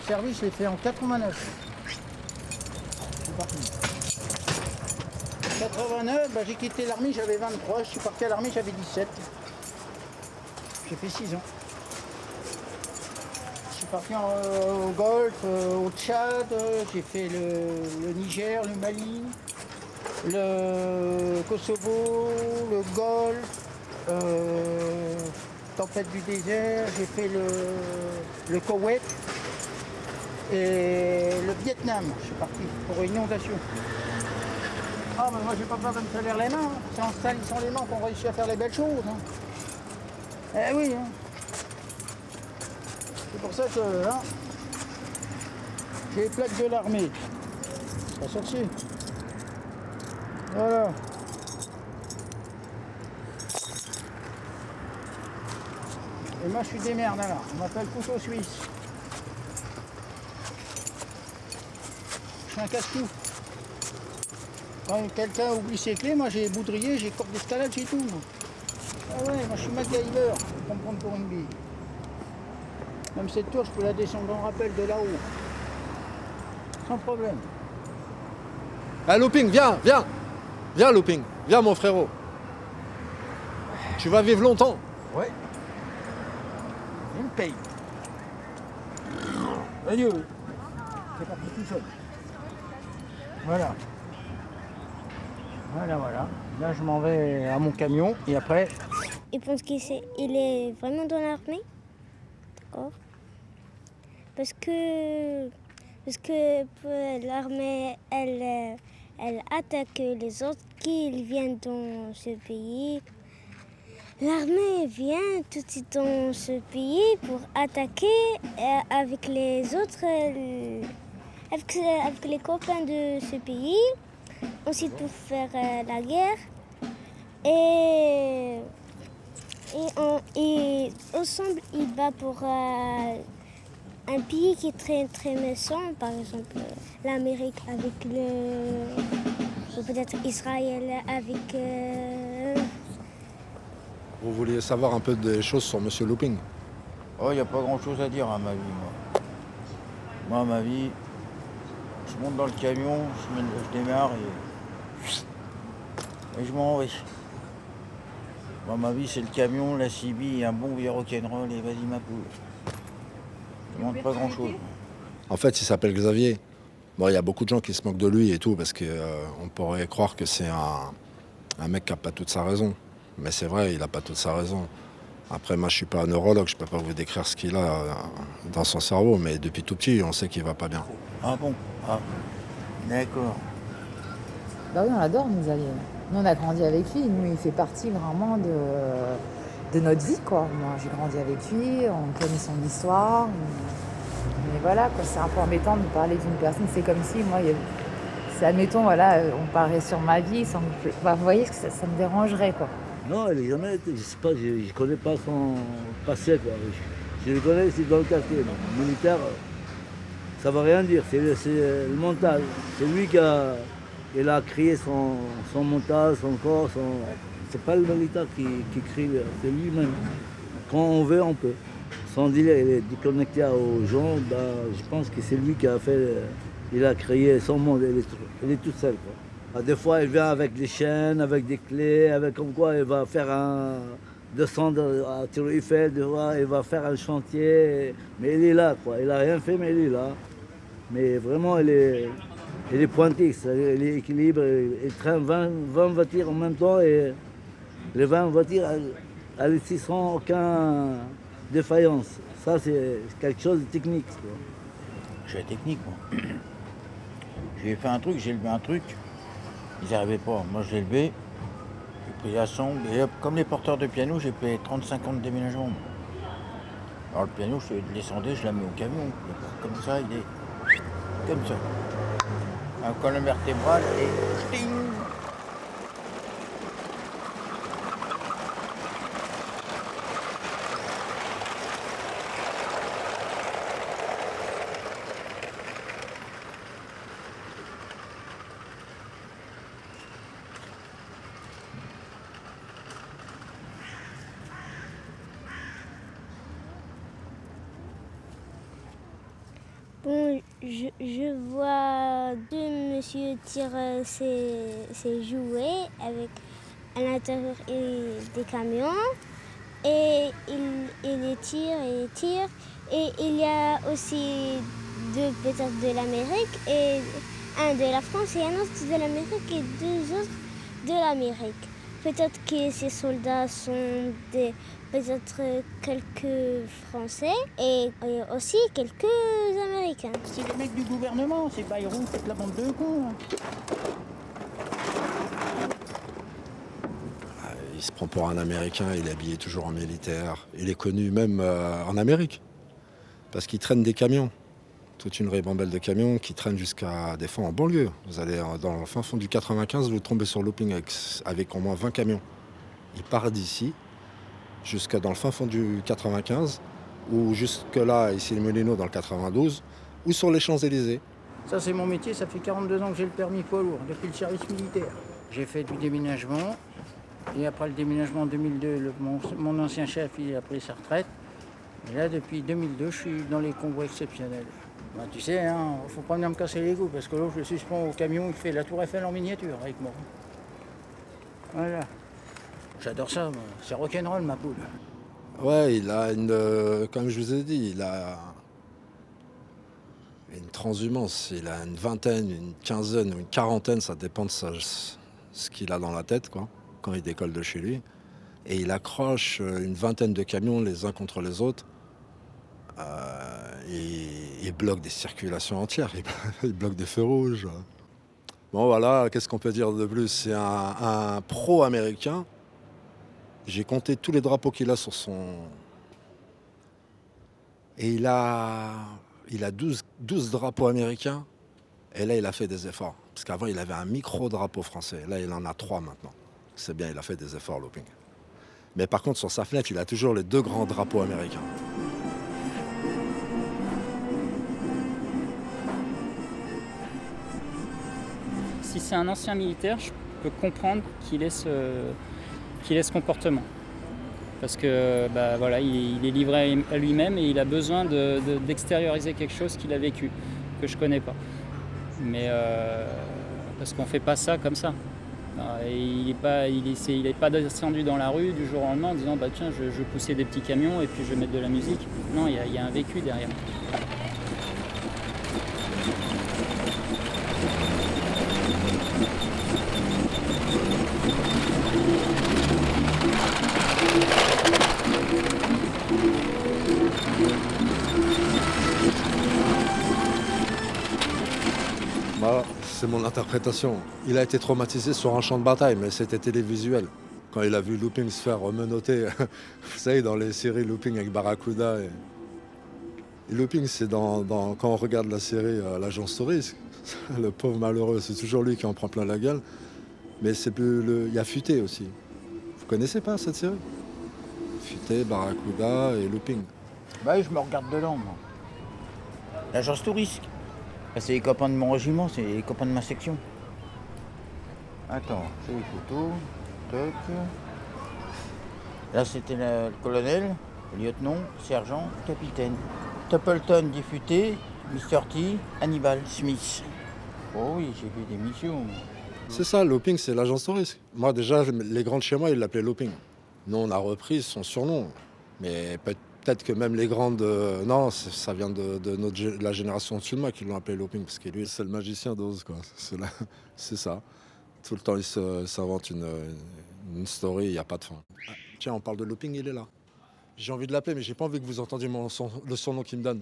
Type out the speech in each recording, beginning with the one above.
service, je l'ai fait en 89. Je suis parti. En 89, j'ai quitté l'armée, j'avais 23. Je suis parti à l'armée, j'avais 17. J'ai fait 6 ans. Je suis parti au Golfe, au Tchad, j'ai fait le Niger, le Mali, le Kosovo, le Golfe, tempête du désert, j'ai fait le Koweït et le Vietnam. Je suis parti pour une inondation. Ah, mais moi j'ai pas peur de me salir les mains. Hein. C'est en salissant les mains qu'on réussit à faire les belles choses. Hein. Eh oui. Hein. C'est pour ça que hein, j'ai les plaques de l'armée. C'est pas sorcier. Voilà. Et moi je suis des merdes alors. On m'appelle couteau suisse. Je suis un casse-cou. Quand quelqu'un oublie ses clés, moi j'ai boudrier, j'ai corde d'escalade, j'ai tout. Moi. Ah ouais, moi je suis MacGyver, pour me prendre pour une bille. Même cette tour, je peux la descendre en rappel de là-haut. Sans problème. Ah, Looping, viens, viens. Viens, Looping. Viens, mon frérot. Tu vas vivre longtemps. Ouais. Il me paye. Adieu. C'est parti tout seul. Voilà. Voilà. Là, je m'en vais à mon camion et après... Il pense qu'il est vraiment dans l'armée. D'accord. Parce que l'armée, elle attaque les autres qui viennent dans ce pays. L'armée vient tout de suite dans ce pays pour attaquer avec les autres, avec les copains de ce pays, ensuite pour faire la guerre. Et ensemble, ils battent pour un pays qui est très, très méchant, par exemple l'Amérique avec peut-être Israël avec... Vous vouliez savoir un peu des choses sur Monsieur Looping? Oh, il n'y a pas grand-chose à dire à ma vie, moi. Moi, ma vie, je monte dans le camion, je démarre et je m'en vais. Moi, ma vie, c'est le camion, la CB et un bon vieux rock'n'roll et vas-y ma poule. Je ne demande pas grand-chose. En fait, il s'appelle Xavier. Bon, il y a beaucoup de gens qui se moquent de lui et tout, parce qu'on pourrait croire que c'est un mec qui n'a pas toute sa raison. Mais c'est vrai, il n'a pas toute sa raison. Après, moi, je suis pas un neurologue, je peux pas vous décrire ce qu'il a dans son cerveau, mais depuis tout petit, on sait qu'il va pas bien. Ah bon? Ah, d'accord. Bah oui, on l'adore, nous, Xavier. Nous, on a grandi avec lui. Nous, il fait partie vraiment de notre vie, quoi. Moi, j'ai grandi avec lui, on connaît son histoire. Mais voilà, quoi, c'est un peu embêtant de parler d'une personne. C'est comme si, moi, c'est, admettons, voilà, on parlait sur ma vie. Sans... Bah, vous voyez, ça me dérangerait, quoi. Non, elle n'est jamais été, je sais pas, je ne connais pas son passé, quoi. Je le connais, c'est dans le quartier. Donc, militaire, ça ne veut rien dire, c'est le montage. C'est lui qui a créé son montage, son corps, c'est pas le militaire qui crée, c'est lui-même. Quand on veut, on peut. Sans dire il est déconnecté aux gens, je pense que c'est lui qui a fait, il a créé son monde, il est tout seul, quoi. Des fois, il vient avec des chaînes, avec des clés, avec comme quoi il va faire descendre à Tour Eiffel, il va faire un chantier. Mais il est là, quoi. Il n'a rien fait, mais il est là. Mais vraiment, il est pointé, il est équilibré. Il traîne 20 voitures en même temps et les 20 voitures, elles ne sans aucune défaillance. Ça, c'est quelque chose de technique, quoi. Je suis technique, moi. J'ai fait un truc, j'ai levé un truc. Ils n'y arrivaient pas. Moi, je l'ai levé, j'ai pris la sonde, et hop, comme les porteurs de piano, j'ai payé 35 ans de déménagement. Alors, le piano, je le descendais, je l'ai mis au camion. Comme ça, il est comme ça. Un colonne vertébrale et ting. Bon, je vois deux monsieur tirer ses jouets avec à l'intérieur des camions et il les tire et les tire. Et il y a aussi deux peut-être de l'Amérique et un de la France et un autre de l'Amérique et deux autres de l'Amérique. Peut-être que ces soldats sont peut-être quelques Français et aussi quelques Américains. C'est les mecs du gouvernement, c'est Bayrou, toute la bande de cons. Il se prend pour un Américain, il est habillé toujours en militaire. Il est connu même en Amérique, parce qu'il traîne des camions. Toute une ribambelle de camions qui traînent jusqu'à des fois en banlieue. Vous allez dans le fin fond du 95, vous tombez sur Looping avec au moins 20 camions. Il part d'ici jusqu'à dans le fin fond du 95, ou jusque là, ici les Moulineaux dans le 92, ou sur les Champs-Élysées. Ça c'est mon métier, ça fait 42 ans que j'ai le permis poids lourd, depuis le service militaire. J'ai fait du déménagement, et après le déménagement en 2002, mon ancien chef il a pris sa retraite. Et là depuis 2002, je suis dans les convois exceptionnels. Ben, tu sais, hein, faut pas venir me casser les couilles, parce que l'autre je le suspends au camion, il fait la tour Eiffel en miniature avec moi. Voilà. J'adore ça, moi. C'est rock'n'roll ma poule. Ouais, il a comme je vous ai dit, il a une transhumance. Il a une vingtaine, une quinzaine ou une quarantaine, ça dépend de ce qu'il a dans la tête, quoi, quand il décolle de chez lui. Et il accroche une vingtaine de camions les uns contre les autres. Il bloque des circulations entières, il bloque des feux rouges. Bon voilà, qu'est-ce qu'on peut dire de plus? C'est un pro-américain. J'ai compté tous les drapeaux qu'il a sur son... Et il a 12 drapeaux américains. Et là, il a fait des efforts. Parce qu'avant, il avait un micro-drapeau français. Là, il en a 3 maintenant. C'est bien, il a fait des efforts, Looping. Mais par contre, sur sa fenêtre, il a toujours les 2 grands drapeaux américains. Si c'est un ancien militaire, je peux comprendre qu'il ait ce comportement. Parce que voilà, il est livré à lui-même et il a besoin d'extérioriser quelque chose qu'il a vécu, que je ne connais pas. Mais parce qu'on ne fait pas ça comme ça. Et il n'est pas descendu dans la rue du jour au lendemain en disant tiens, je vais pousser des petits camions et puis je vais mettre de la musique. Non, il y a un vécu derrière. Voilà, c'est mon interprétation. Il a été traumatisé sur un champ de bataille, mais c'était télévisuel. Quand il a vu Looping se faire menotter, vous savez, dans les séries Looping avec Barracuda. Et Looping, c'est quand on regarde la série L'Agence Touriste, le pauvre malheureux, c'est toujours lui qui en prend plein la gueule. Mais c'est plus il y a Futé aussi. Vous connaissez pas cette série? Futé, Barracuda et Looping. Bah oui, je me regarde dedans, moi. L'agence Touriste. C'est les copains de mon régiment, c'est les copains de ma section. Attends, c'est les photos. Toc. Là, c'était le colonel, le lieutenant, sergent, capitaine. Toppleton, député, Mr. T, Hannibal Smith. Oh oui, j'ai fait des missions. C'est ça, Looping, c'est l'agence touriste. Moi, déjà, les grands de chez moi, ils l'appelaient Looping. Nous, on a repris son surnom. Mais peut-être que même les grandes... non, ça vient de la génération au-dessus de moi qui l'ont appelé Looping. Parce que lui, c'est le magicien d'Oz, quoi. C'est ça. Tout le temps, il s'invente une story, il n'y a pas de fin. Ah, tiens, on parle de Looping, il est là. J'ai envie de l'appeler, mais j'ai pas envie que vous entendiez le surnom qu'il me donne.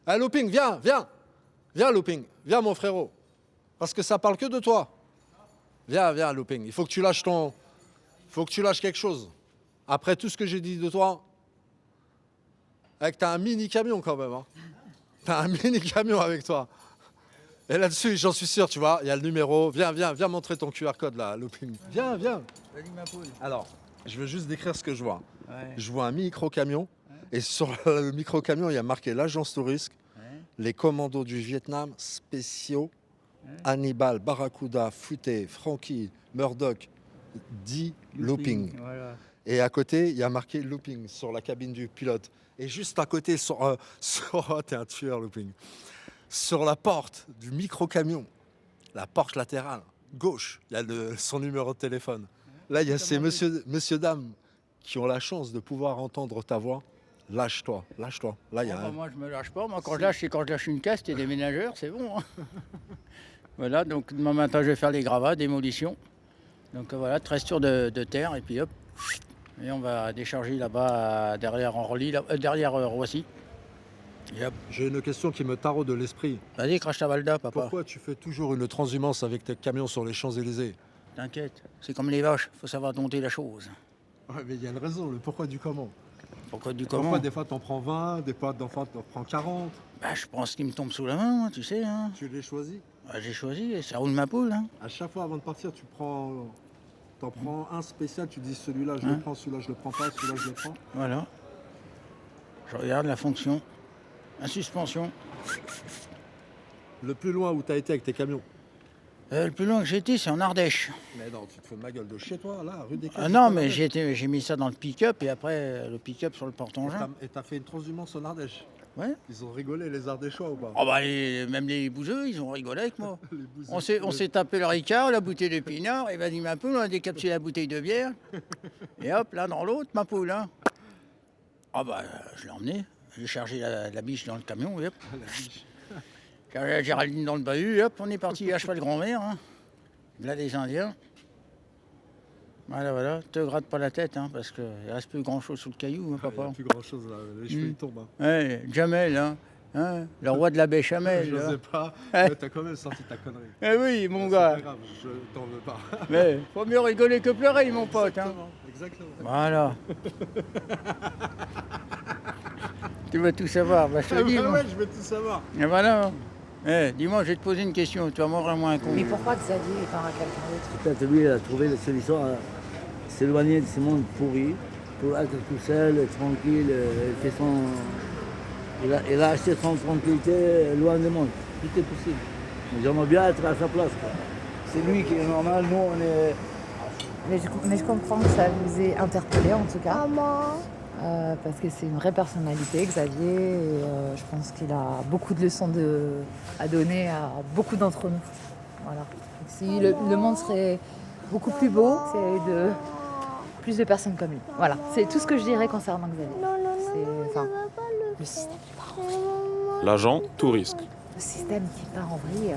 Ah, Looping, viens, viens. Viens, Looping. Viens, mon frérot. Parce que ça parle que de toi. Viens, viens, Looping. Il faut que tu lâches quelque chose. Après tout ce que j'ai dit de toi, t'as un mini camion quand même. Hein. T'as un mini camion avec toi. Et là-dessus, j'en suis sûr, tu vois, il y a le numéro. Viens montrer ton QR code là, Looping. Viens. Salut ma poule. Alors, je veux juste décrire ce que je vois. Ouais. Je vois un micro-camion. Et sur le micro-camion, il y a marqué l'agence touriste, les commandos du Vietnam spéciaux, Hannibal, Barracuda, Futé, Frankie, Murdoch, dit Looping. Voilà. Et à côté, il y a marqué Looping sur la cabine du pilote. Et juste à côté, t'es un tueur, Looping. sur la porte du micro-camion, la porte latérale, gauche, il y a son numéro de téléphone. Là, il y a ces messieurs, dames qui ont la chance de pouvoir entendre ta voix. Lâche-toi, lâche-toi. Là, il y a Moi, je me lâche pas. Moi, quand je lâche, c'est quand je lâche une caisse, t'es déménageur, c'est bon. Hein. Voilà, donc demain matin, je vais faire les gravats, démolition. Donc voilà, 13 tours de terre, et puis hop. Et on va décharger là-bas, derrière Orly, derrière Roissy. Et hop. J'ai une question qui me taraude de l'esprit. Vas-y, crache ta Valda, papa. Pourquoi tu fais toujours une transhumance avec tes camions sur les Champs-Élysées? T'inquiète, c'est comme les vaches, faut savoir dompter la chose. Ouais, mais il y a une raison, le pourquoi du comment. Pourquoi du comment? Pourquoi des fois t'en prends 20, des fois t'en prends 40? Bah, je prends ce qui me tombe sous la main, tu sais. Hein. Tu les choisis? Bah, j'ai choisi, et ça roule ma poule. Hein. À chaque fois avant de partir, t'en prends un spécial, tu dis celui-là je le prends, celui-là je le prends pas, celui-là je le prends. Voilà. Je regarde la fonction. La suspension. Le plus loin où t'as été avec tes camions? Le plus loin que j'ai été, c'est en Ardèche. Mais non, tu te fous de ma gueule de chez toi, là, rue des Ah non, mais j'ai mis ça dans le pick-up et après le pick-up sur le porte-engin. Et t'as fait une transhumance en Ardèche? Ouais. Ils ont rigolé les Ardéchois ou pas? Oh bah même les bouseux, ils ont rigolé avec moi. Les bouseux. On s'est tapé le ricard, la bouteille de pinard, et vas-y ma poule, on a décapsulé la bouteille de bière. Et hop, l'un dans l'autre, ma poule. Hein. Ah bah je l'ai emmené, j'ai chargé la biche dans le camion, et hop. La biche. J'ai la Géraldine dans le bahut, et hop, on est parti à cheval grand-mère. Hein. Là des Indiens. Voilà, te gratte pas la tête, hein, parce qu'il reste plus grand-chose sous le caillou, hein, Il n'y papa. a plus grand-chose là, les cheveux ils tombent. Hein. Ouais, Jamel, hein, le roi de la béchamel. Je là. sais pas, Ouais. mais t'as quand même sorti ta connerie. Eh oui, mon C'est gars. pas grave, je t'en veux pas. Mais faut mieux rigoler que pleurer, mon pote. Hein. Exactement. Voilà. Tu veux tout savoir, bah, je te Ah dis. bah moi. ouais, je veux tout savoir. Et voilà. Dis-moi, je vais te poser une question. Tu vas mourir moins un con. Mais pourquoi Xavier est pas quelqu'un d'autre? Peut-être lui, il a trouvé la solution à s'éloigner de ce monde pourri pour être tout seul, tranquille. Il a acheté son tranquillité loin du monde. Tout est possible. Mais j'aimerais bien être à sa place. Quoi. C'est lui qui est normal, nous on est... Mais je comprends que ça vous ait interpellé en tout cas. Parce que c'est une vraie personnalité, Xavier. Et, je pense qu'il a beaucoup de leçons à donner à beaucoup d'entre nous. Voilà. Donc, si le monde serait beaucoup plus beau, c'est de plus de personnes comme lui. Voilà, c'est tout ce que je dirais concernant Xavier. Le système qui part en vrille. L'agent tout risque. Le système qui part en vrille.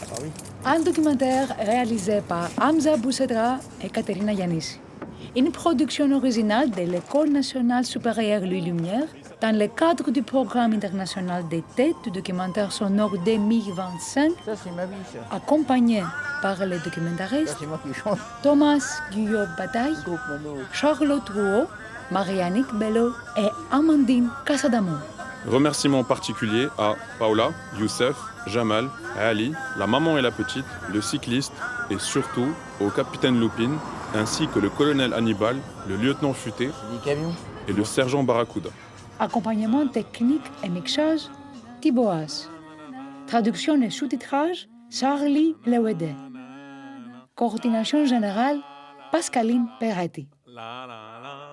Ah oui. Un documentaire réalisé par Hamza Boussedra et Katerina Yanissi. Une production originale de l'École nationale supérieure Louis Lumière dans le cadre du programme international d'été du documentaire sonore 2025, Ça, c'est ma vie, ça. accompagné par les Ça, documentaristes c'est moi qui chante. Thomas Guyot-Bataille, Groupe Mono. Charlotte Rouault, Marianne Bello et Amandine Casadamon. Remerciements particuliers à Paola, Youssef, Jamal, Ali, la maman et la petite, le cycliste et surtout au capitaine Loupine, ainsi que le colonel Hannibal, le lieutenant Futé C'est des camions. et le sergent Barracuda. Accompagnement technique et mixage, Thibaut. Traduction et sous-titrage, Charlie Lewedé. Coordination générale, Pascaline Peretti. La la la